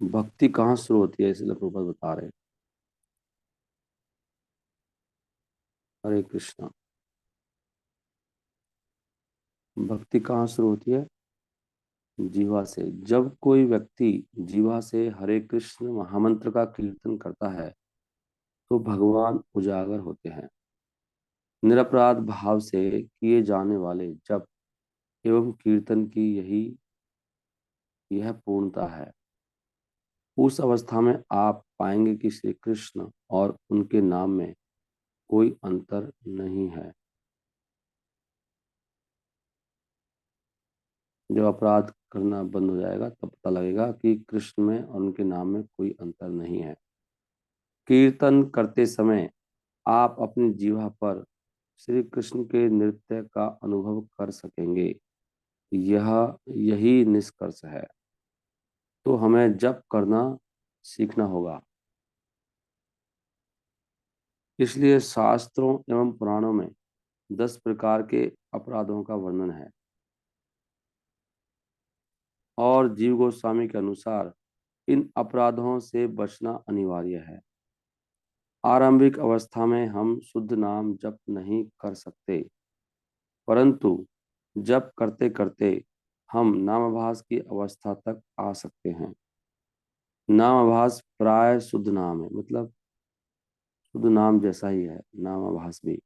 भक्ति कहाँ शुरू होती है, इसलिए प्रभुपाद बता रहे हैं। हरे कृष्णा। भक्ति कहाँ शुरू होती है? जीवा से। जब कोई व्यक्ति जीवा से हरे कृष्ण महामंत्र का कीर्तन करता है तो भगवान उजागर होते हैं। निरपराध भाव से किए जाने वाले जप एवं कीर्तन की यह पूर्णता है। उस अवस्था में आप पाएंगे कि श्री कृष्ण और उनके नाम में कोई अंतर नहीं है। जब अपराध करना बंद हो जाएगा तब पता लगेगा कि कृष्ण में और उनके नाम में कोई अंतर नहीं है। कीर्तन करते समय आप अपनी जीवा पर श्री कृष्ण के नृत्य का अनुभव कर सकेंगे। यह यही निष्कर्ष है। तो हमें जप करना सीखना होगा। इसलिए शास्त्रों एवं पुराणों में 10 प्रकार के अपराधों का वर्णन है और जीव गोस्वामी के अनुसार इन अपराधों से बचना अनिवार्य है। आरंभिक अवस्था में हम शुद्ध नाम जप नहीं कर सकते, परंतु जप करते करते हम नामाभास की अवस्था तक आ सकते हैं। नामाभास प्राय शुद्ध नाम है, मतलब शुद्ध नाम जैसा ही है नामाभास भी।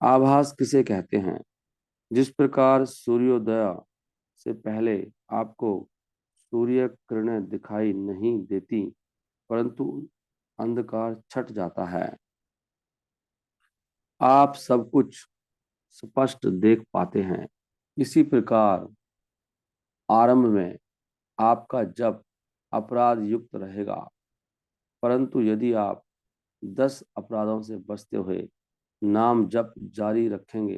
आभास किसे कहते हैं? जिस प्रकार सूर्योदय से पहले आपको सूर्य किरणें दिखाई नहीं देती, परंतु अंधकार छट जाता है, आप सब कुछ स्पष्ट देख पाते हैं। इसी प्रकार आरंभ में आपका जप अपराध युक्त रहेगा, परंतु यदि आप 10 अपराधों से बचते हुए नाम जप जारी रखेंगे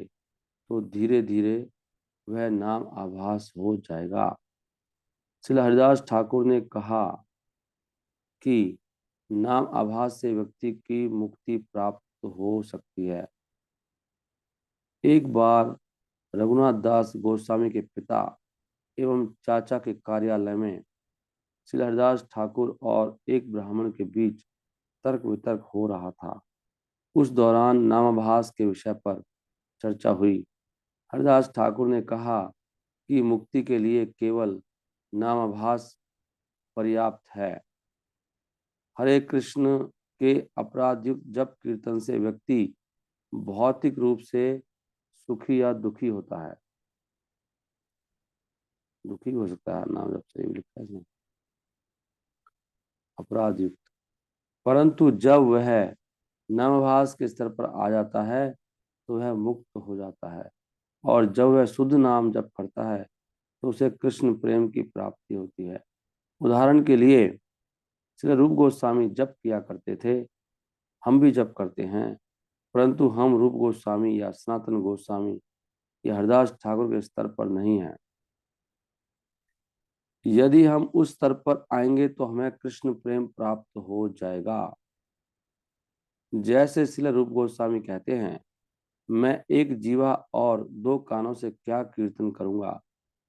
तो धीरे धीरे वह नाम आभास हो जाएगा। श्रील हरिदास ठाकुर ने कहा कि नाम आभास से व्यक्ति की मुक्ति प्राप्त हो सकती है। एक बार रघुनाथ दास गोस्वामी के पिता एवं चाचा के कार्यालय में श्री हरिदास ठाकुर और एक ब्राह्मण के बीच तर्क वितर्क हो रहा था। उस दौरान नामाभास के विषय पर चर्चा हुई। हरिदास ठाकुर ने कहा कि मुक्ति के लिए केवल नामाभास पर्याप्त है। हरे कृष्ण के अपराध युक्त जप कीर्तन से व्यक्ति भौतिक रूप से सुखी या दुखी होता है। दुखी हो सकता है नाम जप से, लिखा है इसमें, अपराध युक्त। परंतु जब वह नामाभास के स्तर पर आ जाता है तो वह मुक्त हो जाता है, और जब वह शुद्ध नाम जप करता है तो उसे कृष्ण प्रेम की प्राप्ति होती है। उदाहरण के लिए श्री रूप गोस्वामी जप किया करते थे, हम भी जप करते हैं, परंतु हम रूप गोस्वामी या सनातन गोस्वामी या हरदास ठाकुर के स्तर पर नहीं है। यदि हम उस स्तर पर आएंगे तो हमें कृष्ण प्रेम प्राप्त हो जाएगा। जैसे श्रील रूप गोस्वामी कहते हैं, मैं एक जीवा और 2 कानों से क्या कीर्तन करूंगा?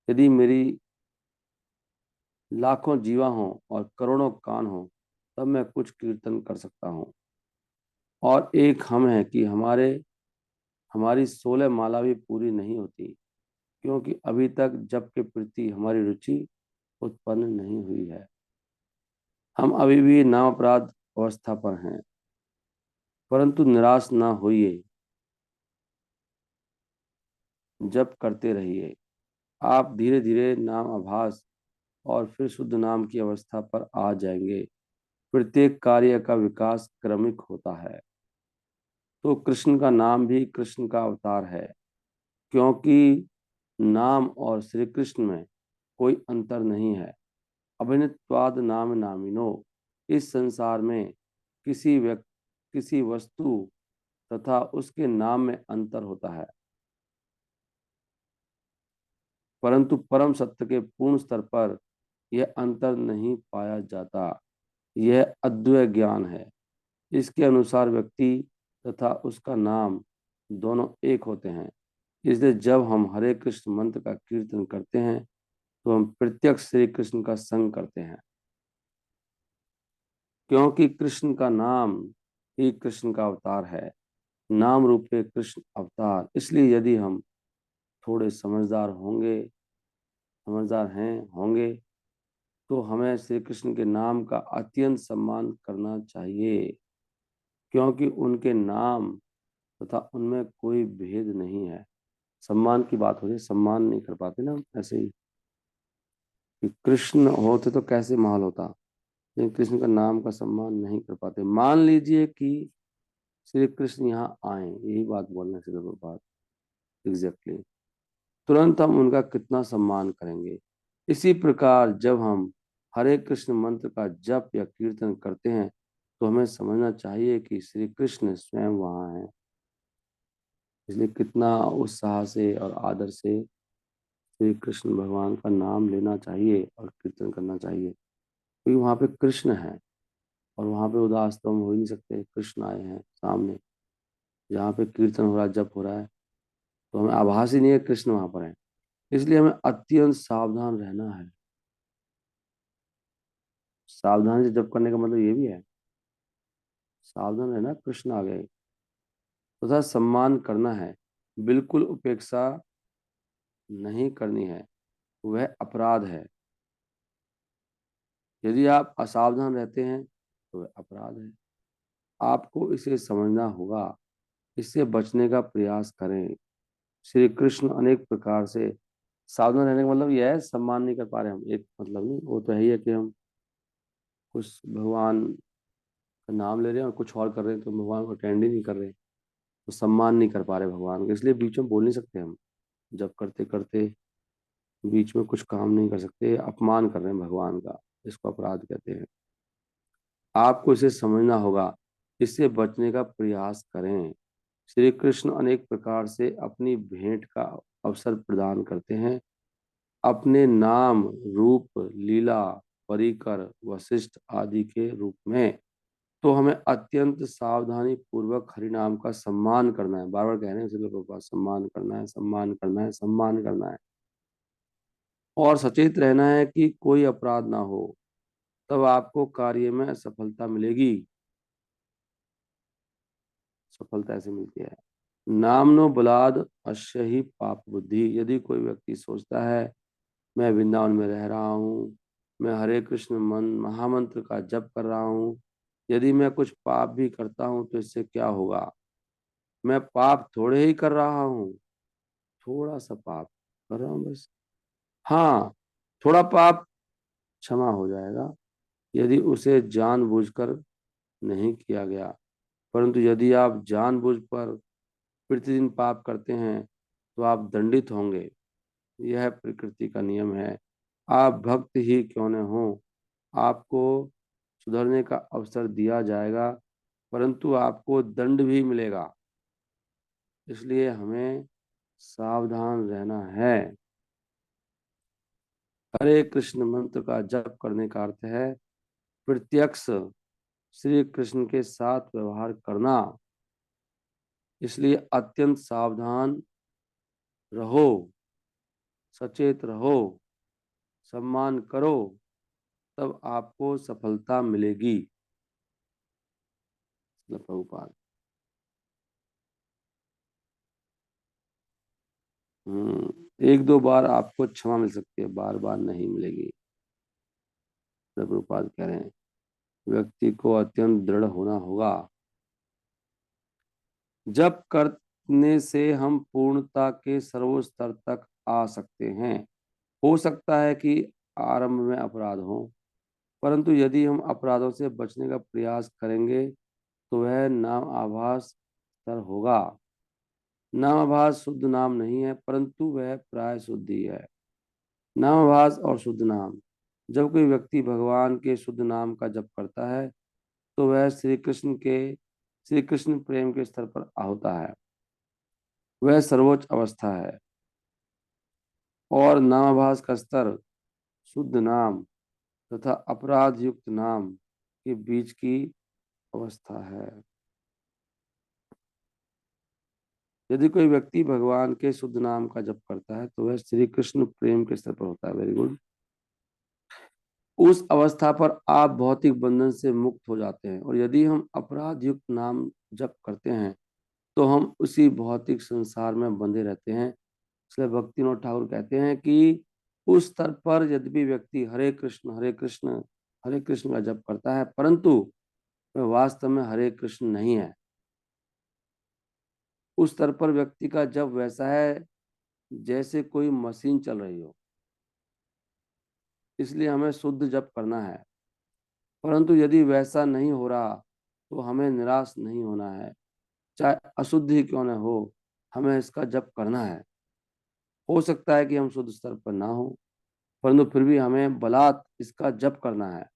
यदि मेरी लाखों जीवा हो और करोड़ों कान हो तब मैं कुछ कीर्तन कर सकता हूँ। और एक हम है कि हमारी 16 माला भी पूरी नहीं होती, क्योंकि अभी तक जप के प्रति हमारी रुचि उत्पन्न नहीं हुई है। हम अभी भी नाम अपराध अवस्था पर हैं, परंतु निराश ना होइए, जप करते रहिए। आप धीरे धीरे नाम आभास और फिर शुद्ध नाम की अवस्था पर आ जाएंगे। प्रत्येक कार्य का विकास क्रमिक होता है। तो कृष्ण का नाम भी कृष्ण का अवतार है, क्योंकि नाम और श्री कृष्ण में कोई अंतर नहीं है। अभिनित्वाद नाम नामिनो। इस संसार में किसी वस्तु तथा उसके नाम में अंतर होता है, परंतु परम सत्य के पूर्ण स्तर पर यह अंतर नहीं पाया जाता। यह अद्वैय ज्ञान है। इसके अनुसार व्यक्ति तथा उसका नाम दोनों एक होते हैं। इसलिए जब हम हरे कृष्ण मंत्र का कीर्तन करते हैं तो हम प्रत्यक्ष श्री कृष्ण का संग करते हैं। क्योंकि कृष्ण का नाम ही कृष्ण का अवतार है, नाम रूपे कृष्ण अवतार। इसलिए यदि हम थोड़े समझदार हैं होंगे, तो हमें श्री कृष्ण के नाम का अत्यंत सम्मान करना चाहिए, क्योंकि उनके नाम तथा उनमें कोई भेद नहीं है। सम्मान की बात हो रही है, सम्मान नहीं कर पाते ना ऐसे ही, कि कृष्ण होते तो कैसे महल होता, लेकिन कृष्ण का नाम का सम्मान नहीं कर पाते। मान लीजिए कि श्री कृष्ण यहाँ आए, यही बात बोलने से बात एग्जैक्टली, तुरंत हम उनका कितना सम्मान करेंगे। इसी प्रकार जब हम हरे कृष्ण मंत्र का जप या कीर्तन करते हैं, तो हमें समझना चाहिए कि श्री कृष्ण स्वयं वहाँ हैं। इसलिए कितना उत्साह से और आदर से श्री कृष्ण भगवान का नाम लेना चाहिए और कीर्तन करना चाहिए, क्योंकि वहाँ पे कृष्ण है, और वहाँ पे उदास तो हम हो ही नहीं सकते। कृष्ण आए हैं सामने, जहाँ पे कीर्तन हो रहा है, जप हो रहा है, तो हमें आभास ही नहीं है कृष्ण वहाँ पर है। इसलिए हमें अत्यंत सावधान रहना है। सावधानी से जप करने का मतलब ये भी है, सावधान रहना, कृष्ण आ गए, तथा सम्मान करना है, बिल्कुल उपेक्षा नहीं करनी है, वह अपराध है। यदि आप असावधान रहते हैं तो वह अपराध है। आपको इसे समझना होगा, इससे बचने का प्रयास करें। श्री कृष्ण अनेक प्रकार से, सावधान रहने का मतलब यह है सम्मान नहीं कर पा रहे हम, एक मतलब नहीं, वो तो है ही है कि हम कुछ भगवान का नाम ले रहे हैं और कुछ और कर रहे हैं, तो भगवान को अटेंड ही नहीं कर रहे, तो सम्मान नहीं कर पा रहे भगवान का, इसलिए बीच में बोल नहीं सकते हम। जब करते करते बीच में कुछ काम नहीं कर सकते, अपमान कर रहे हैं भगवान का, इसको अपराध कहते हैं। आपको इसे समझना होगा, इससे बचने का प्रयास करें। श्री कृष्ण अनेक प्रकार से अपनी भेंट का अवसर प्रदान करते हैं, अपने नाम, रूप, लीला, परिकर, वशिष्ठ आदि के रूप में। तो हमें अत्यंत सावधानी पूर्वक हरि नाम का सम्मान करना है। बार बार कह रहे हैं इसलिए प्रभुपाद, सम्मान करना है, सम्मान करना है, सम्मान करना है, और सचेत रहना है कि कोई अपराध ना हो, तब आपको कार्य में सफलता मिलेगी। सफलता ऐसे मिलती है, नामनो बलाद अश्य ही पाप बुद्धि। यदि कोई व्यक्ति सोचता है मैं वृंदावन में रह रहा हूँ, मैं हरे कृष्ण मन महामंत्र का जप कर रहा हूँ, यदि मैं कुछ पाप भी करता हूँ तो इससे क्या होगा, मैं पाप थोड़े ही कर रहा हूँ, थोड़ा सा पाप कर रहा हूँ बस। हाँ, थोड़ा पाप क्षमा हो जाएगा यदि उसे जानबूझकर नहीं किया गया, परंतु यदि आप जानबूझ पर प्रतिदिन पाप करते हैं तो आप दंडित होंगे। यह प्रकृति का नियम है। आप भक्त ही क्यों न हो, आपको सुधरने का अवसर दिया जाएगा, परंतु आपको दंड भी मिलेगा। इसलिए हमें सावधान रहना है। हरे कृष्ण मंत्र का जप करने का अर्थ है प्रत्यक्ष श्री कृष्ण के साथ व्यवहार करना। इसलिए अत्यंत सावधान रहो, सचेत रहो, सम्मान करो, तब आपको सफलता मिलेगी। प्रभुपाद। एक दो बार आपको क्षमा मिल सकती है, बार बार नहीं मिलेगी। प्रभुपाद कह रहे हैं व्यक्ति को अत्यंत दृढ़ होना होगा। जप करने से हम पूर्णता के सर्वोच्च स्तर तक आ सकते हैं। हो सकता है कि आरंभ में अपराध हो, परंतु यदि हम अपराधों से बचने का प्रयास करेंगे तो वह नाम आभास स्तर होगा। नामाभास शुद्ध नाम नहीं है, परंतु वह प्राय शुद्ध ही है। नामाभास और शुद्ध नाम, जब कोई व्यक्ति भगवान के शुद्ध नाम का जप करता है तो वह श्री कृष्ण प्रेम के स्तर पर होता है, वह सर्वोच्च अवस्था है। और नामाभास का स्तर शुद्ध नाम तथा अपराध युक्त नाम के बीच की अवस्था है। यदि कोई व्यक्ति भगवान के शुद्ध नाम का जप करता है तो वह श्री कृष्ण प्रेम के स्तर पर होता है। Very good. उस अवस्था पर आप भौतिक बंधन से मुक्त हो जाते हैं। और यदि हम अपराध युक्त नाम जप करते हैं तो हम उसी भौतिक संसार में बंधे रहते हैं। इसलिए भक्तिनाथ ठाकुर कहते हैं कि उस स्तर पर यद्यपि व्यक्ति हरे कृष्ण का जप करता है, परंतु वह वास्तव में हरे कृष्ण नहीं है। उस स्तर पर व्यक्ति का जप वैसा है जैसे कोई मशीन चल रही हो। इसलिए हमें शुद्ध जप करना है। परंतु यदि वैसा नहीं हो रहा तो हमें निराश नहीं होना है। चाहे अशुद्ध ही क्यों न हो, हमें इसका जप करना है। हो सकता है कि हम शुद्ध स्तर पर ना हो, परंतु फिर भी हमें बलात् इसका जप करना है।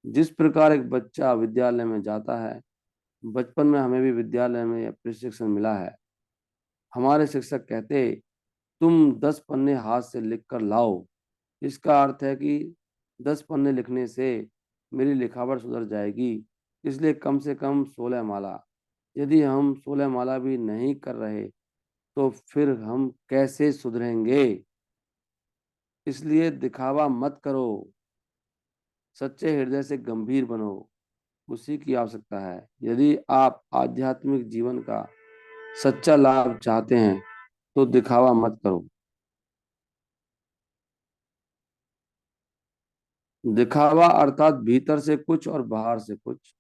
जिस प्रकार एक बच्चा विद्यालय में जाता है, बचपन में हमें भी विद्यालय में यह प्रशिक्षण मिला है। हमारे शिक्षक कहते, तुम 10 पन्ने हाथ से लिख कर लाओ। इसका अर्थ है कि 10 पन्ने लिखने से मेरी लिखावट सुधर जाएगी, इसलिए कम से कम 16 माला। यदि हम 16 माला भी नहीं कर रहे तो फिर हम कैसे सुधरेंगे? इसलिए दिखावा मत करो, सच्चे हृदय से गंभीर बनो, उसी की आवश्यकता है। यदि आप आध्यात्मिक जीवन का सच्चा लाभ चाहते हैं तो दिखावा मत करो। दिखावा अर्थात भीतर से कुछ और बाहर से कुछ।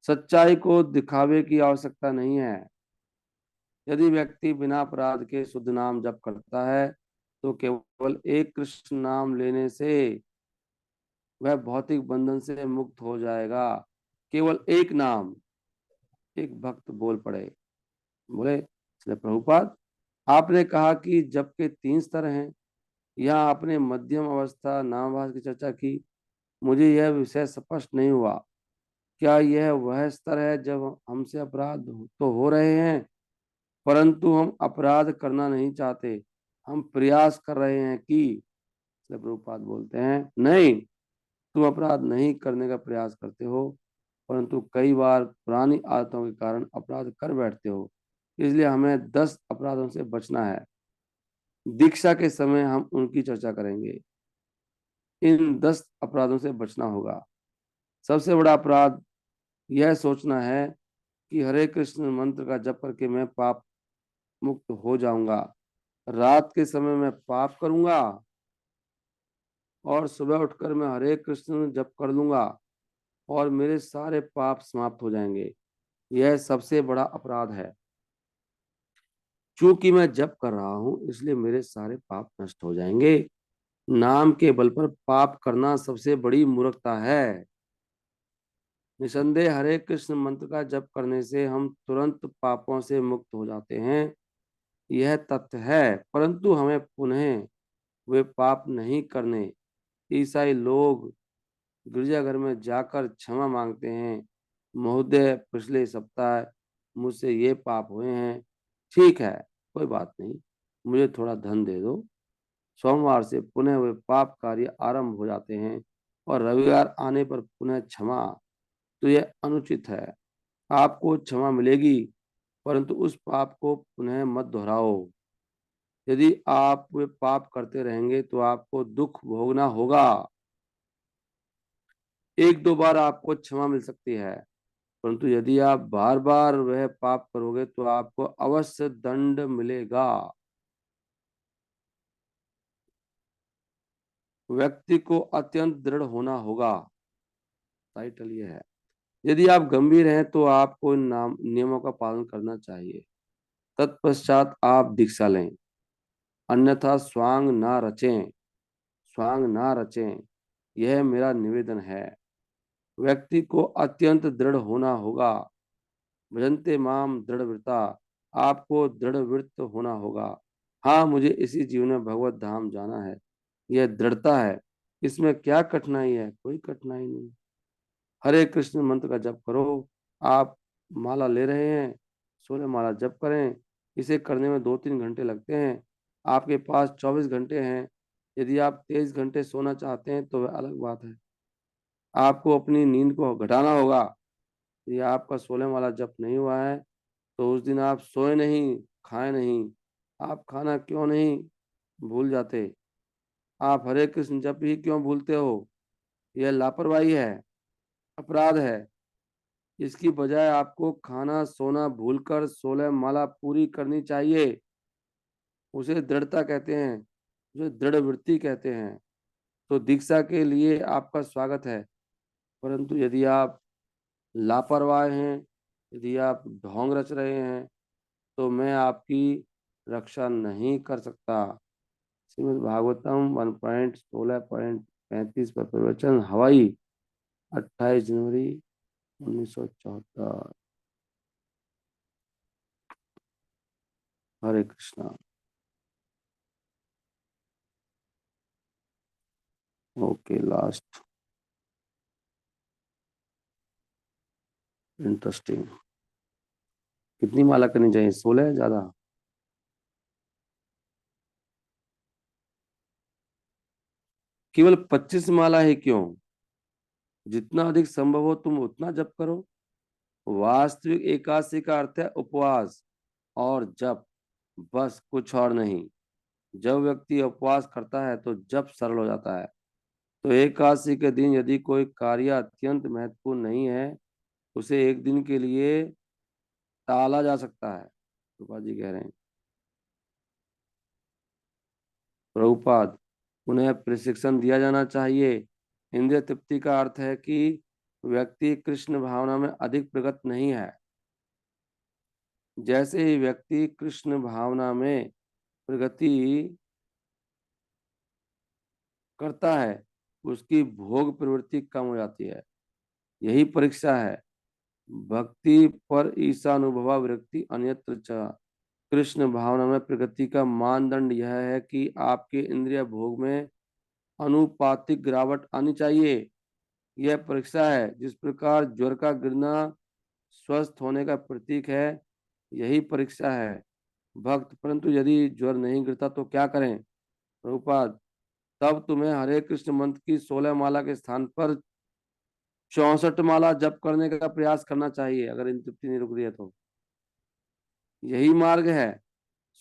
सच्चाई को दिखावे की आवश्यकता नहीं है। यदि व्यक्ति बिना अपराध के शुद्ध नाम जप करता है तो केवल एक कृष्ण नाम लेने से वह भौतिक बंधन से मुक्त हो जाएगा। केवल एक नाम। एक भक्त बोल पड़े, बोले, इसलिए प्रभुपाद, आपने कहा कि जप के 3 स्तर हैं। यहाँ आपने मध्यम अवस्था नामाभास की चर्चा की। मुझे यह विषय स्पष्ट नहीं हुआ। क्या यह वह स्तर है जब हमसे अपराध तो हो रहे हैं, परंतु हम अपराध करना नहीं चाहते, हम प्रयास कर रहे हैं कि? इसलिए प्रभुपाद बोलते हैं, नहीं, तुम अपराध नहीं करने का प्रयास करते हो, परंतु कई बार पुरानी आदतों के कारण अपराध कर बैठते हो। इसलिए हमें 10 अपराधों से बचना है। दीक्षा के समय हम उनकी चर्चा करेंगे। इन 10 अपराधों से बचना होगा। सबसे बड़ा अपराध यह सोचना है कि हरे कृष्ण मंत्र का जप करके मैं पाप मुक्त हो जाऊंगा। रात के समय मैं पाप करूंगा और सुबह उठकर मैं हरे कृष्ण जप कर लूंगा और मेरे सारे पाप समाप्त हो जाएंगे। यह सबसे बड़ा अपराध है। चूंकि मैं जप कर रहा हूं इसलिए मेरे सारे पाप नष्ट हो जाएंगे। नाम के बल पर पाप करना सबसे बड़ी मूर्खता है। निसंदेह हरे कृष्ण मंत्र का जप करने से हम तुरंत पापों से मुक्त हो जाते हैं, यह तथ्य है। परंतु हमें पुनः वे पाप नहीं करने। ईसाई लोग गिरजाघर में जाकर क्षमा मांगते हैं, महोदय पिछले सप्ताह मुझसे ये पाप हुए हैं। ठीक है, कोई बात नहीं, मुझे थोड़ा धन दे दो। सोमवार से पुनः वे पाप कार्य आरंभ हो जाते हैं और रविवार आने पर पुनः क्षमा। तो यह अनुचित है। आपको क्षमा मिलेगी, परंतु उस पाप को पुनः मत दोहराओ। यदि आप वे पाप करते रहेंगे तो आपको दुख भोगना होगा। 1-2 बार आपको क्षमा मिल सकती है, परंतु यदि आप बार बार वह पाप करोगे तो आपको अवश्य दंड मिलेगा। व्यक्ति को अत्यंत दृढ़ होना होगा। टाइटल ये है। यदि आप गंभीर हैं तो आपको इन नियमों का पालन करना चाहिए। तत्पश्चात आप दीक्षा लें, अन्यथा स्वांग ना रचें। यह मेरा निवेदन है। व्यक्ति को अत्यंत दृढ़ होना होगा। भजन्ते माम दृढ़व्रता, आपको दृढ़व्रत होना होगा। हाँ, मुझे इसी जीवन में भगवत धाम जाना है, यह दृढ़ता है। इसमें क्या कठिनाई है? कोई कठिनाई नहीं। हरे कृष्ण मंत्र का जप करो। आप माला ले रहे हैं, 16 माला जप करें। इसे करने में 2-3 घंटे लगते हैं। आपके पास 24 घंटे हैं। यदि आप 23 घंटे सोना चाहते हैं तो वह अलग बात है। आपको अपनी नींद को घटाना होगा। यदि आपका 16 माला जप नहीं हुआ है तो उस दिन आप सोए नहीं, खाए नहीं। आप खाना क्यों नहीं भूल जाते? आप हरे कृष्ण जप ही क्यों भूलते हो? यह लापरवाही है, अपराध है। इसकी बजाय आपको खाना सोना भूलकर 16 माला पूरी करनी चाहिए। उसे दृढ़ता कहते हैं, उसे दृढ़ वृत्ति कहते हैं। तो दीक्षा के लिए आपका स्वागत है, परंतु यदि आप लापरवाह हैं, यदि आप ढोंग रच रहे हैं, तो मैं आपकी रक्षा नहीं कर सकता। श्रीमद् भागवतम 1.16.35 पर प्रवचन, हवाई, 28 जनवरी 1974। Hare Krishna. Okay, last. Interesting. कितनी माला करनी चाहिए? 16 ज्यादा? केवल 25 माला ही क्यों? जितना अधिक संभव हो तुम उतना जप करो। वास्तविक एकादशी का अर्थ है उपवास और जप, बस कुछ और नहीं। जब व्यक्ति उपवास करता है तो जप सरल हो जाता है। तो एकादशी के दिन यदि कोई कार्य अत्यंत महत्वपूर्ण नहीं है, उसे एक दिन के लिए टाला जा सकता है, रूपा जी कह रहे हैं। प्रभुपाद, उन्हें प्रशिक्षण दिया जाना चाहिए। इंद्रिय तृप्ति का अर्थ है कि व्यक्ति कृष्ण भावना में अधिक प्रगत नहीं है। जैसे ही व्यक्ति कृष्ण भावना में प्रगति करता है, उसकी भोग प्रवृत्ति कम हो जाती है। यही परीक्षा है। भक्ति पर ईशानुभवा विरक्ति अन्यत्र च। कृष्ण भावना में प्रगति का मानदंड यह है कि आपके इंद्रिय भोग में अनुपातिक गिरावट आनी चाहिए। यह परीक्षा है। जिस प्रकार ज्वर का गिरना स्वस्थ होने का प्रतीक है, यही परीक्षा है भक्त। परंतु यदि ज्वर नहीं गिरता तो क्या करें? प्रभुपाद, तब तुम्हें हरे कृष्ण मंत्र की 16 माला के स्थान पर 64 माला जप करने का प्रयास करना चाहिए, अगर इन तृप्ति नहीं रुक रही है तो। यही मार्ग है।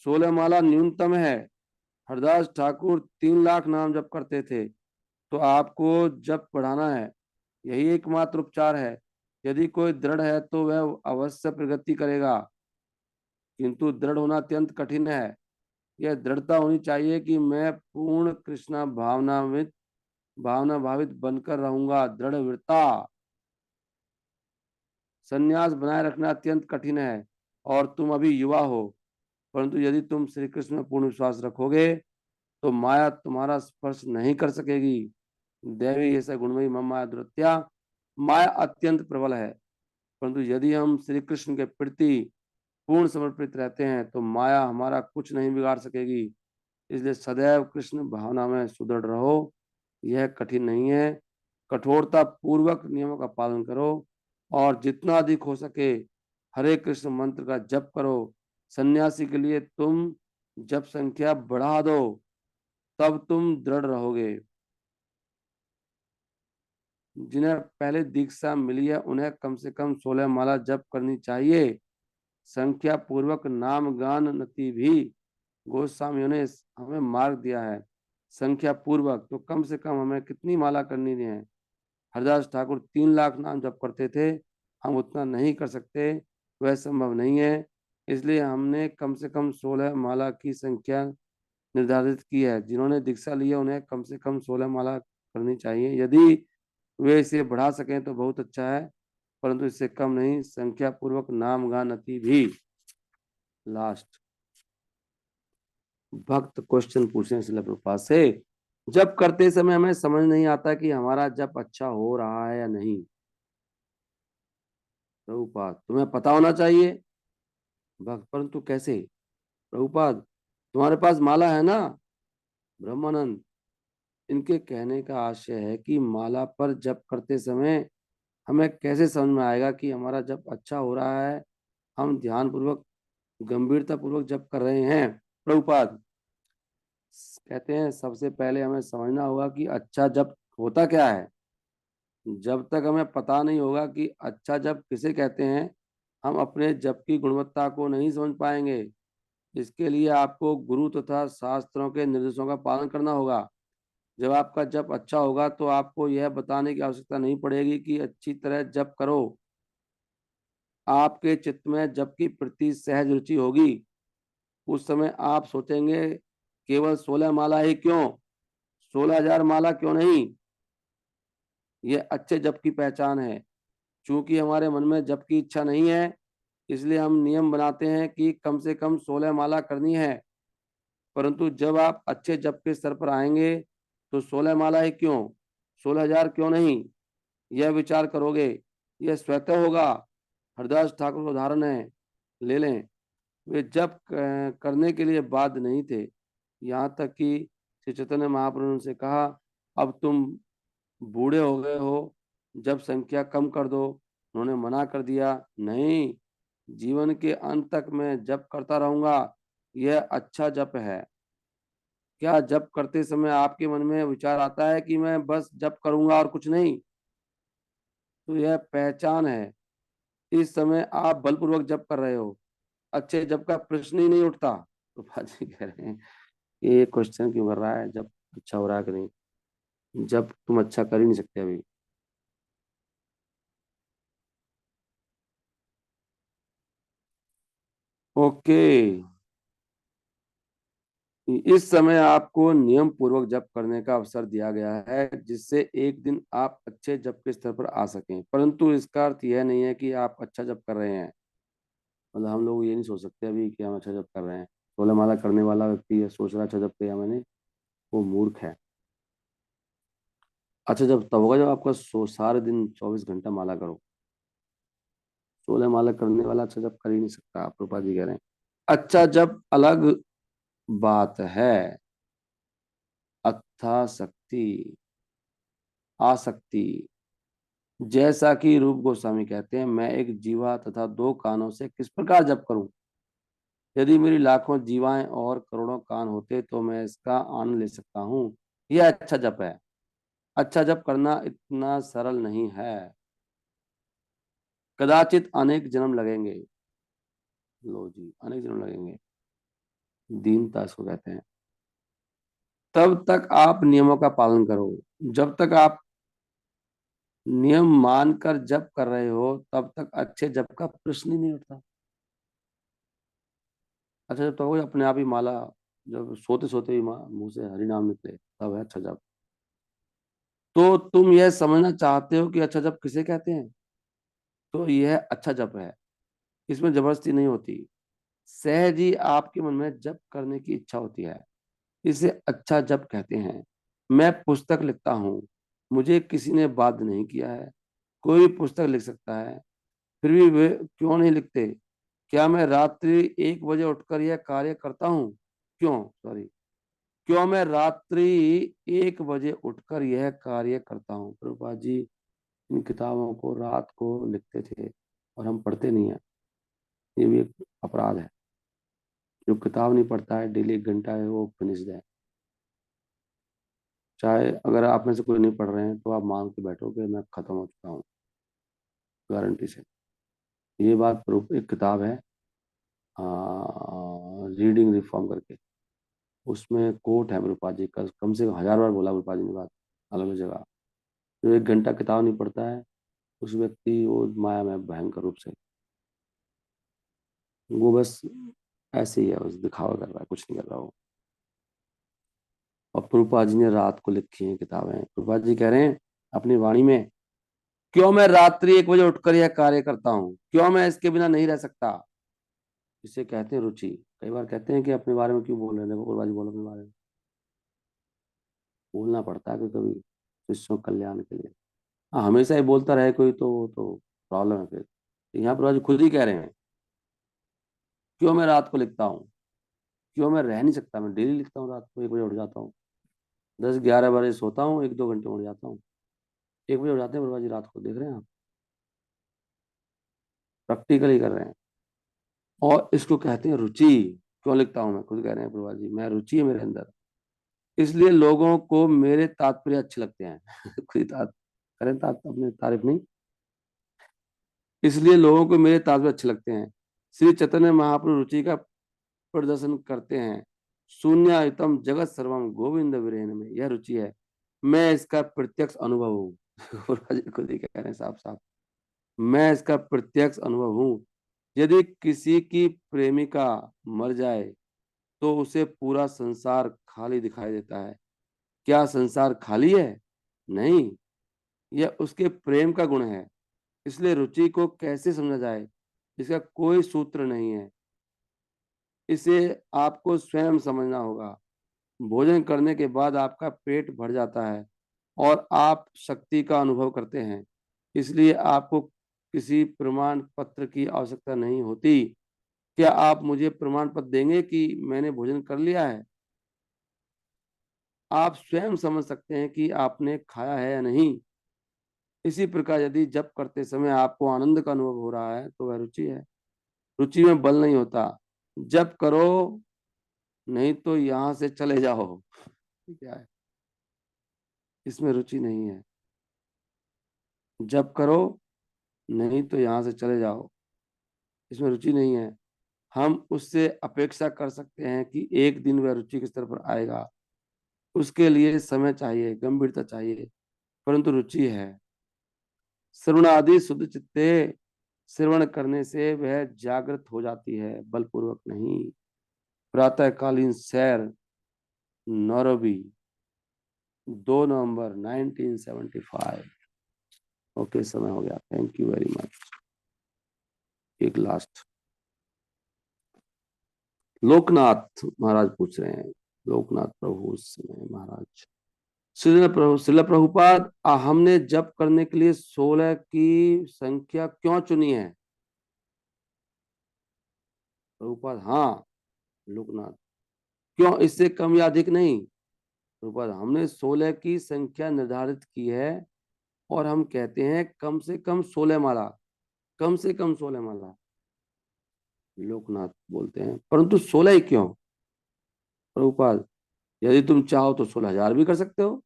16 माला न्यूनतम है। हरदास ठाकुर 3 लाख नाम जप करते थे। तो आपको जप बढ़ाना है। यही एकमात्र उपचार है। यदि कोई दृढ़ है तो वह अवश्य प्रगति करेगा, किंतु दृढ़ होना अत्यंत कठिन है। यह दृढ़ता होनी चाहिए कि मैं पूर्ण कृष्णा भावना भावित बनकर रहूंगा। दृढ़ वृत्ता। संन्यास बनाए रखना अत्यंत कठिन है और तुम अभी युवा हो, परंतु यदि तुम श्री कृष्ण में पूर्ण विश्वास रखोगे तो माया तुम्हारा स्पर्श नहीं कर सकेगी। देवी ऐसा गुणमयी मम माया दुरत्या। माया अत्यंत प्रबल है, परंतु यदि हम श्री कृष्ण के प्रति पूर्ण समर्पित रहते हैं तो माया हमारा कुछ नहीं बिगाड़ सकेगी। इसलिए सदैव कृष्ण भावना में सुदृढ़ रहो। यह कठिन नहीं है। कठोरता पूर्वक नियमों का पालन करो और जितना अधिक हो सके हरे कृष्ण मंत्र का जप करो। सन्यासी के लिए तुम जप संख्या बढ़ा दो, तब तुम दृढ़ रहोगे। जिन्हें पहले दीक्षा मिली है उन्हें कम से कम 16 माला जप करनी चाहिए। संख्या पूर्वक नाम गान नति भी गोस्वामियों ने हमें मार्ग दिया है। संख्या पूर्वक तो कम से कम हमें कितनी माला करनी है? हरदास ठाकुर 3 लाख नाम जप करते थे। हम उतना नहीं कर सकते, वह संभव नहीं है। इसलिए हमने कम से कम 16 माला की संख्या निर्धारित की है। जिन्होंने दीक्षा ली है उन्हें कम से कम 16 माला करनी चाहिए। यदि वे इसे बढ़ा सकें तो बहुत अच्छा है, परंतु इससे कम नहीं। संख्या पूर्वक नाम गान अति भी। लास्ट भक्त क्वेश्चन पूछने से प्रभुपाद से, जब करते समय हमें समझ नहीं आता कि हमारा जप अच्छा हो रहा है या नहीं। प्रभुपाद, तुम्हें पता होना चाहिए। भक्त, परंतु कैसे? प्रभुपाद, तुम्हारे पास माला है ना? ब्रह्मानंद, इनके कहने का आशय है कि माला पर जप करते समय हमें कैसे समझ में आएगा कि हमारा जप अच्छा हो रहा है, हम ध्यान पूर्वक गंभीरता पूर्वक जप कर रहे हैं। प्रभुपाद कहते हैं सबसे पहले हमें समझना होगा कि अच्छा जप होता क्या है। जब तक हमें पता नहीं होगा कि अच्छा जप किसे कहते हैं, हम अपने जप की गुणवत्ता को नहीं समझ पाएंगे। इसके लिए आपको गुरु तथा शास्त्रों के निर्देशों का पालन करना होगा। जब आपका जप अच्छा होगा तो आपको यह बताने की आवश्यकता नहीं पड़ेगी कि अच्छी तरह जप करो। आपके चित्त में जप की प्रति सहज रुचि होगी। उस समय आप सोचेंगे केवल 16 माला ही क्यों, 16,000 माला क्यों नहीं। यह अच्छे जप की पहचान है। चूंकि हमारे मन में जप की इच्छा नहीं है, इसलिए हम नियम बनाते हैं कि कम से कम 16 माला करनी है। परंतु जब आप अच्छे जप के स्तर पर आएंगे तो 16 माला ही क्यों, 16,000 क्यों नहीं, यह विचार करोगे। यह स्वतः होगा। हरदास ठाकुर का उदाहरण है, ले लें। वे जप करने के लिए बाध्य नहीं थे। यहाँ तक कि श्री चैतन्य महाप्रभु ने उनसे कहा, अब तुम बूढ़े हो गए हो, जब संख्या कम कर दो। उन्होंने मना कर दिया, नहीं, जीवन के अंत तक मैं जप करता रहूंगा। यह अच्छा जप है। क्या जप करते समय आपके मन में विचार आता है कि मैं बस जप करूंगा और कुछ नहीं? तो यह पहचान है। इस समय आप बलपूर्वक जप कर रहे हो। अच्छे जप का प्रश्न ही नहीं उठता। तो भाजी कह रहे हैं ये क्वेश्चन क्यों कर रहा है, जब अच्छा हो रहा है कि नहीं। जब तुम अच्छा कर ही नहीं सकते अभी। ओके। इस समय आपको नियम पूर्वक जप करने का अवसर दिया गया है, जिससे एक दिन आप अच्छे जप के स्तर पर आ सकें। परंतु इसका अर्थ यह नहीं है कि आप अच्छा जप कर रहे हैं। मतलब हम लोग ये नहीं सोच सकते अभी कि हम अच्छा जप कर रहे हैं। 16 माला करने वाला व्यक्ति ये सोच रहा है अच्छा जप किया मैंने, वो मूर्ख है। अच्छा जब तब होगा जब आपका सारे दिन 24 घंटा माला करो। 16 माला करने वाला अच्छा जप कर ही नहीं सकता, आप रूपा जी कह रहे हैं। अच्छा जप अलग बात है। अत्था शक्ति, आसक्ति। जैसा कि रूप गोस्वामी कहते हैं, मैं एक जीवा तथा 2 कानों से किस प्रकार जप करूं। यदि मेरी लाखों जीवाएं और करोड़ों कान होते तो मैं इसका आनंद ले सकता हूँ। यह अच्छा जप है। अच्छा जप करना इतना सरल नहीं है। कदाचित अनेक जन्म लगेंगे। लो जी, अनेक जन्म लगेंगे। दीनता इसको कहते हैं। तब तक आप नियमों का पालन करो। जब तक आप नियम मानकर जप कर रहे हो तब तक अच्छे जप का प्रश्न ही नहीं उठता। अच्छा जब तो वो अपने आप ही माला, जब सोते सोते ही मुंह से हरि नाम निकले, तब है अच्छा जप। तो तुम यह समझना चाहते हो कि अच्छा जप किसे कहते हैं, तो यह अच्छा जप है। इसमें जबरदस्ती नहीं होती। सहज ही आपके मन में जप करने की इच्छा होती है। इसे अच्छा जप कहते हैं। मैं पुस्तक लिखता हूँ, मुझे किसी ने बाध्य नहीं किया है। कोई पुस्तक लिख सकता है, फिर भी वे क्यों नहीं लिखते। क्या मैं रात्रि 1 बजे उठकर यह कार्य करता हूँ, क्यों, सॉरी, क्यों मैं रात्रि 1 बजे उठकर यह कार्य करता हूँ। प्रभुपाद जी इन किताबों को रात को लिखते थे और हम पढ़ते नहीं है। ये भी एक अपराध है। जो किताब नहीं पढ़ता है डेली 1 घंटा है वो फिनिश्ड है। चाहे अगर आप में से कोई नहीं पढ़ रहे हैं तो आप मान के बैठो कि मैं खत्म हो चुका हूँ, गारंटी से। ये बात एक किताब है रीडिंग रिफॉर्म करके, उसमें कोट है प्रभुपाद जी का, कम से कम 1000 बार बोला प्रभुपाद जी ने बात, अलग अलग जगह। जो 1 घंटा किताब नहीं पढ़ता है उस व्यक्ति वो माया में भयंकर रूप से, वो बस ऐसे ही है, बस दिखावा कर रहा है, कुछ नहीं कर रहा वो। और प्रभुपाद जी ने रात को लिखी हैं किताबें। प्रभुपाद जी कह रहे हैं अपनी वाणी में, क्यों मैं रात्रि 1 बजे उठकर यह कार्य करता हूँ, क्यों मैं इसके बिना नहीं रह सकता। इसे कहते हैं रुचि। कई बार कहते हैं कि अपने बारे में क्यों बोल रहे हैं, देखो प्रभुपाद जी बोलो अपने बारे में। बोलना पड़ता है कभी कभी शिष्यों के कल्याण के लिए। हाँ, हमेशा ही बोलता रहे कोई तो प्रॉब्लम है फिर। यहाँ प्रभुपाद जी खुद ही कह रहे हैं, क्यों मैं रात को लिखता हूँ, क्यों मैं रह नहीं सकता, मैं डेली लिखता हूँ, रात को 1 बजे उठ जाता हूँ, 10-11 बजे सोता हूँ, 1-2 घंटे उठ जाता हूँ। 1 बजे उठ जाते हैं प्रभा जी रात को, देख रहे हैं आप, प्रैक्टिकली कर रहे हैं। और इसको कहते हैं रुचि। क्यों लिखता हूँ, मैं खुद कह रहे हैं प्रभा जी, मैं रुचि है मेरे अंदर। इसलिए लोगों को मेरे तात्पर्य अच्छे लगते हैं। खुद ही करें अपने तारीफ नहीं। इसलिए लोगों को मेरे तात्पर्य अच्छे लगते हैं। श्री चैतन्य महाप्रभु रुचि का प्रदर्शन करते हैं। शून्यतम जगत सर्वम गोविंद विरेन में, यह रुचि है। मैं इसका प्रत्यक्ष अनुभव हूँ। गुरुजी खुद ही कह रहे हैं साफ साफ, मैं इसका प्रत्यक्ष अनुभव हूँ। यदि किसी की प्रेमिका मर जाए तो उसे पूरा संसार खाली दिखाई देता है। क्या संसार खाली है? नहीं, यह उसके प्रेम का गुण है। इसलिए रुचि को कैसे समझा जाए, इसका कोई सूत्र नहीं है। इसे आपको स्वयं समझना होगा। भोजन करने के बाद आपका पेट भर जाता है और आप शक्ति का अनुभव करते हैं। इसलिए आपको किसी प्रमाण पत्र की आवश्यकता नहीं होती। क्या आप मुझे प्रमाण पत्र देंगे कि मैंने भोजन कर लिया है? आप स्वयं समझ सकते हैं कि आपने खाया है या नहीं। इसी प्रकार यदि जप करते समय आपको आनंद का अनुभव हो रहा है तो वह रुचि है। रुचि में बल नहीं होता। जप करो, नहीं तो यहाँ से चले जाओ। क्या है? इसमें रुचि नहीं है। जप करो, नहीं तो यहाँ से चले जाओ। इसमें रुचि नहीं है। हम उससे अपेक्षा कर सकते हैं कि एक दिन वह रुचि के स्तर पर आएगा। उसके लिए समय चाहिए, गंभीरता चाहिए, परंतु रुचि है। श्रवणादि शुद्ध चित्ते, श्रवण करने से वह जागृत हो जाती है, बलपूर्वक नहीं। प्रातःकालीन सैर, नौरवी, 2 नवंबर 1975। ओके, समय हो गया। Thank you very much. एक लास्ट लोकनाथ महाराज पूछ रहे हैं। लोकनाथ प्रभु उस समय महाराज, श्रील प्रभुपाद, हमने जप करने के लिए 16 की संख्या क्यों चुनी है? प्रभुपाद, हाँ। लोकनाथ, क्यों, इससे कम या अधिक नहीं? प्रभुपाद, हमने 16 की संख्या निर्धारित की है और हम कहते हैं कम से कम 16 माला, कम से कम 16 माला। लोकनाथ बोलते हैं, परंतु 16 ही क्यों? प्रभुपाद, यदि तुम चाहो तो 16,000 भी कर सकते हो।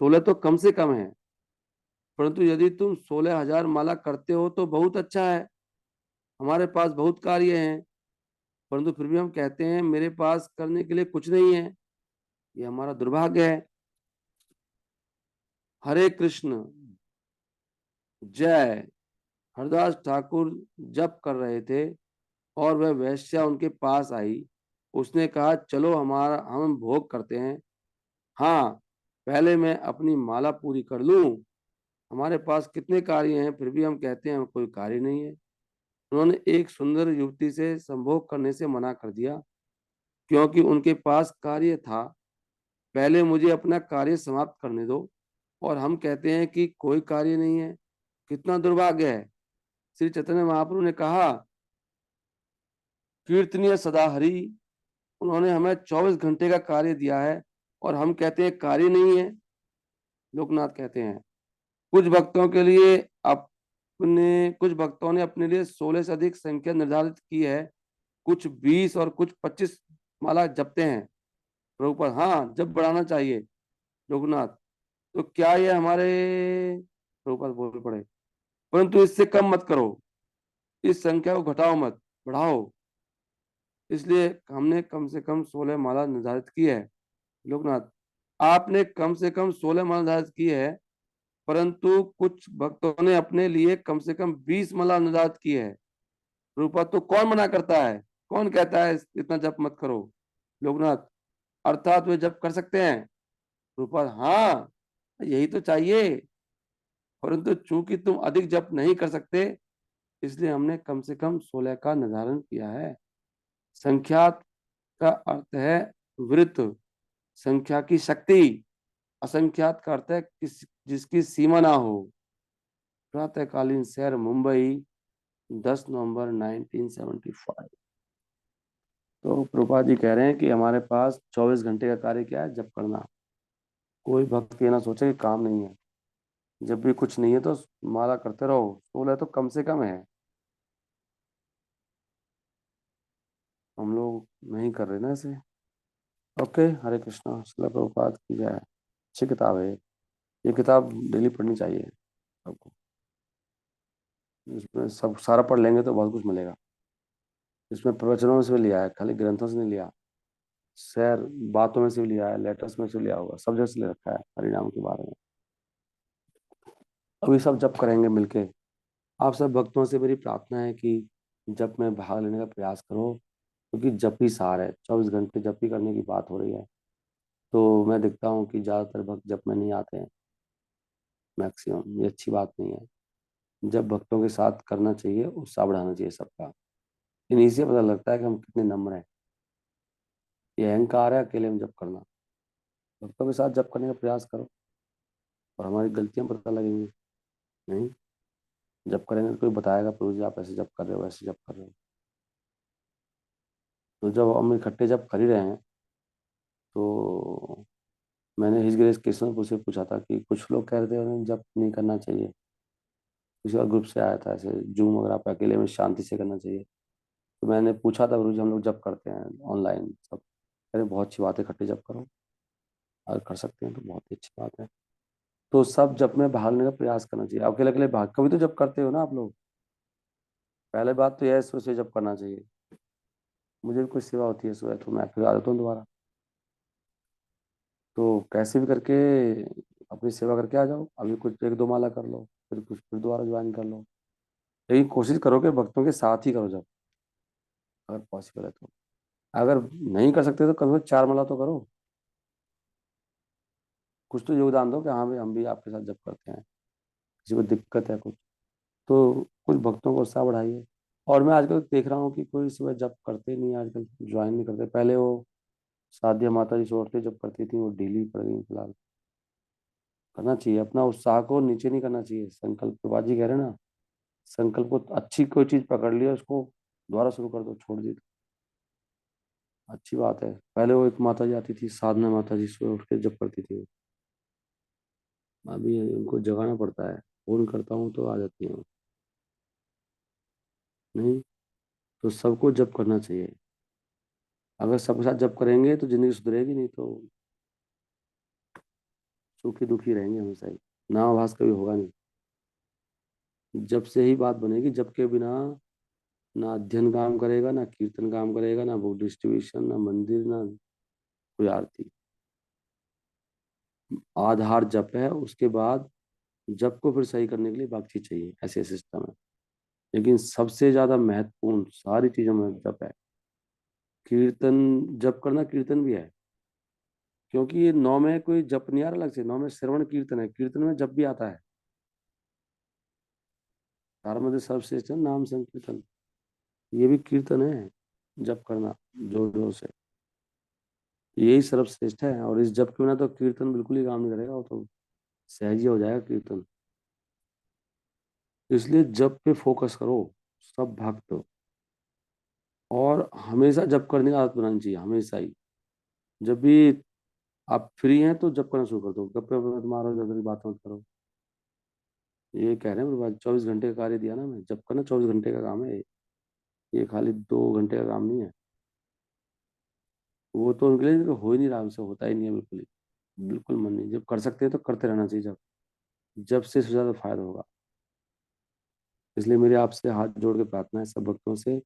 16 तो कम से कम है, परंतु यदि तुम 16,000 माला करते हो तो बहुत अच्छा है। हमारे पास बहुत कार्य हैं, परंतु फिर भी हम कहते हैं मेरे पास करने के लिए कुछ नहीं है। ये हमारा दुर्भाग्य है। हरे कृष्ण। जय। हरदास ठाकुर जप कर रहे थे और वह वैश्या उनके पास आई। उसने कहा, चलो हमारा हम भोग करते हैं। हाँ, पहले मैं अपनी माला पूरी कर लूं। हमारे पास कितने कार्य हैं, फिर भी हम कहते हैं कोई कार्य नहीं है। उन्होंने एक सुंदर युवती से संभोग करने से मना कर दिया क्योंकि उनके पास कार्य था। पहले मुझे अपना कार्य समाप्त करने दो और हम कहते हैं कि कोई कार्य नहीं है। कितना दुर्भाग्य है। श्री चैतन्य महाप्रभु ने कहा, कीर्तनीय सदा हरि। उन्होंने हमें 24 घंटे का कार्य दिया है और हम कहते हैं कार्य नहीं है। लोकनाथ कहते हैं, कुछ भक्तों के लिए अपने कुछ भक्तों ने अपने लिए 16 से अधिक संख्या निर्धारित की है। कुछ 20 और कुछ 25 माला जपते हैं। प्रभुपाद, हाँ, जब बढ़ाना चाहिए। लोकनाथ, तो क्या ये हमारे, प्रभुपाद बोल पड़े, परंतु इससे कम मत करो। इस संख्या को घटाओ मत, बढ़ाओ। इसलिए हमने कम से कम 16 माला निर्धारित की है। लोकनाथ, आपने कम से कम 16 माला निर्धारित की है, परंतु कुछ भक्तों ने अपने लिए कम से कम 20 माला निर्धारित की है। प्रभुपाद, तो कौन मना करता है? कौन कहता है इतना जप मत करो? लोकनाथ, अर्थात वे जप कर सकते हैं। प्रभुपाद, हाँ, यही तो चाहिए, परंतु चूंकि तुम अधिक जप नहीं कर सकते, इसलिए हमने कम से कम 16 का निर्धारण किया है। संख्यात का अर्थ है वृत्त, संख्या की शक्ति। असंख्यात का अर्थ है जिसकी सीमा ना हो। प्रातःकालीन सैर, मुंबई, 10 नवंबर 1975। तो प्रभुपाद जी कह रहे हैं कि हमारे पास 24 घंटे का कार्य क्या है? जप करना। कोई भक्त ये ना सोचे कि काम नहीं है। जब भी कुछ नहीं है तो माला करते रहो। 16 तो कम से कम है। हम लोग नहीं कर रहे ना इसे। ओके, हरे कृष्णा, श्रील प्रभुपाद की जय। अच्छी किताब है ये किताब डेली पढ़नी चाहिए सबको। इसमें सब सारा पढ़ लेंगे तो बहुत कुछ मिलेगा। इसमें प्रवचनों से लिया है, खाली ग्रंथों से नहीं लिया। शायर बातों में से भी लिया है, लेटर्स में से लिया होगा, सब जगह से ले रखा है हरिनाम के बारे में। अभी सब जप करेंगे मिलके। आप सब भक्तों से मेरी प्रार्थना है कि जप में भाग लेने का प्रयास करो, क्योंकि जप ही सार है। 24 घंटे जप ही करने की बात हो रही है। तो मैं देखता हूँ कि ज़्यादातर भक्त जप में नहीं आते हैं, मैक्सिमम। ये अच्छी बात नहीं है। जब भक्तों के साथ करना चाहिए, उत्साह बढ़ाना चाहिए सबका। इन्हीं से पता लगता है कि हम कितने नम्र हैं। ये अहंकार है अकेले में जप करना। भक्तों के साथ जप करने का प्रयास करो, और हमारी गलतियां पता लगेंगी। नहीं, जब करेंगे तो कोई बताएगा, प्रभु जी आप ऐसे जब कर रहे हो, ऐसे जब कर रहे हो। तो जब हम इकट्ठे जब कर ही रहे हैं, तो मैंने हिज ग्रेस कृष्ण से पूछा था कि कुछ लोग कह रहे थे उन्हें जब नहीं करना चाहिए। किसी और ग्रुप से आया था ऐसे, जूम अगर आप अकेले में शांति से करना चाहिए। तो मैंने पूछा था, गुरु जी हम लोग जब करते हैं ऑनलाइन सब। अरे बहुत अच्छी बात है, इकट्ठे जब करो। अगर कर सकते हैं तो बहुत ही अच्छी बात है। तो सब जब में भाग लेने का प्रयास करना चाहिए। अकेले अकेले भाग कभी तो जब करते हो ना आप लोग। पहले बात तो यह है, सोचे जब करना चाहिए। मुझे भी कुछ सेवा होती है सुबह, तो मैं फिर आ जाता हूँ दोबारा। तो कैसे भी करके अपनी सेवा करके आ जाओ। अभी कुछ एक दो माला कर लो, फिर कुछ फिर दोबारा ज्वाइन कर लो। लेकिन कोशिश करो कि भक्तों के साथ ही करो जब, अगर पॉसिबल है तो। अगर नहीं कर सकते तो कम से कम 4 माला तो करो। कुछ तो योगदान दो कि हाँ भाई हम भी आपके साथ जब करते हैं। किसी को दिक्कत है कुछ, तो कुछ भक्तों को उत्साह बढ़ाइए। और मैं आजकल देख रहा हूँ कि कोई सुबह जब करते ही नहीं, आजकल ज्वाइन नहीं करते। पहले वो साध्या माता जी छोड़ते जब करती थी, वो ढीली पड़ गई फिलहाल। करना चाहिए, अपना उत्साह को नीचे नहीं करना चाहिए। संकल्प प्रभा जी कह रहे हैं ना, संकल्प को अच्छी कोई चीज पकड़ लिया, उसको दोबारा शुरू कर दो, छोड़ दी तो अच्छी बात है। पहले वो एक माता जी आती थी, साधना माता जी, सुबह उठ के जब करती थी। अभी उनको जगाना पड़ता है। फोन करता हूँ तो आ जाती हैं। नहीं, तो सबको जब करना चाहिए। अगर सबके साथ जब करेंगे तो जिंदगी सुधरेगी, नहीं तो सुखी दुखी रहेंगे हमेशा ही। नामाभास कभी होगा नहीं। जब से ही बात बनेगी। जब के बिना ना अध्ययन काम करेगा, ना कीर्तन काम करेगा, ना बुक डिस्ट्रीब्यूशन, ना मंदिर, ना कोई आरती। आधार जप है, उसके बाद जप को फिर सही करने के लिए बाकी चीज चाहिए। ऐसे सिस्टम है। लेकिन सबसे ज्यादा महत्वपूर्ण सारी चीजों में जप है। कीर्तन, जप करना कीर्तन भी है। क्योंकि ये नौ में कोई जप नहीं आ रहा अलग से, नौ में श्रवण कीर्तन है, कीर्तन में जप भी आता है। तार मध्य सर्वश्रेष्ठ है नाम संकीर्तन। ये भी कीर्तन है, जप करना जोर जोर से। यही सर्वश्रेष्ठ है। और इस जप के बिना तो कीर्तन बिल्कुल ही काम नहीं करेगा, वो तो सहज ही हो जाएगा कीर्तन। इसलिए जप पे फोकस करो सब भक्त। और हमेशा जप करने की आदत बनानी चाहिए, हमेशा ही। जब भी आप फ्री हैं तो जप करना शुरू कर दो। गप्पे मत मारो, इधर बात मत करो। ये कह रहे हैं मेरे पास 24 घंटे का कार्य दिया ना मैं, जप करना 24 घंटे का काम है। ये खाली 2 घंटे का काम नहीं है। वो तो उनके लिए हो ही नहीं रहा, उनसे होता ही नहीं है बिल्कुल ही। बिल्कुल मन नहीं। जब कर सकते हैं तो करते रहना चाहिए। जब जब से ज्यादा फायदा होगा। इसलिए मेरे आपसे हाथ जोड़ के प्रार्थना है सब भक्तों से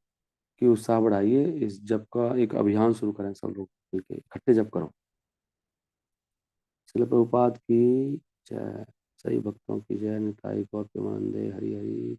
कि उत्साह बढ़ाइए। इस जप का एक अभियान शुरू करें, सब लोग मिलकर इकट्ठे जप करो। शिल प्रभुपाद की जय। सही भक्तों की जय। निताई गौर प्रेमानंदे हरि हरि।